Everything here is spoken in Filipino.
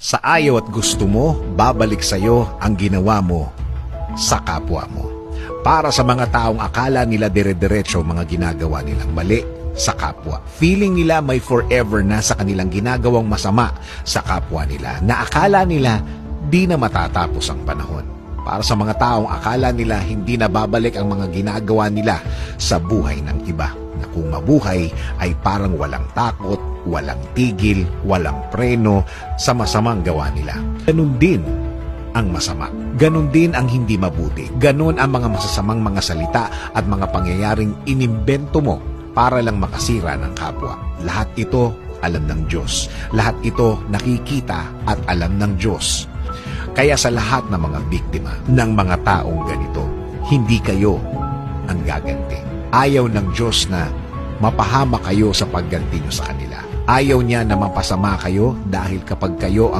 Sa ayaw at gusto mo, babalik sa'yo ang ginawa mo sa kapwa mo. Para sa mga taong akala nila dire-diretso mga ginagawa nilang mali sa kapwa. Feeling nila may forever na sa kanilang ginagawang masama sa kapwa nila, na akala nila di na matatapos ang panahon. Para sa mga taong akala nila hindi na babalik ang mga ginagawa nila sa buhay ng iba, na kung mabuhay ay parang walang takot, walang tigil, walang preno sa masamang gawa nila. Ganun din ang masama. Ganun din ang hindi mabuti. Ganun ang mga masasamang mga salita at mga pangyayaring inimbento mo para lang makasira ng kapwa. Lahat ito alam ng Diyos. Lahat ito nakikita at alam ng Diyos. Kaya sa lahat ng mga biktima ng mga taong ganito, hindi kayo ang gaganti. Ayaw ng Diyos na mapahama kayo sa pagganti nyo sa kanila. Ayaw niya na mapasama kayo dahil kapag kayo ang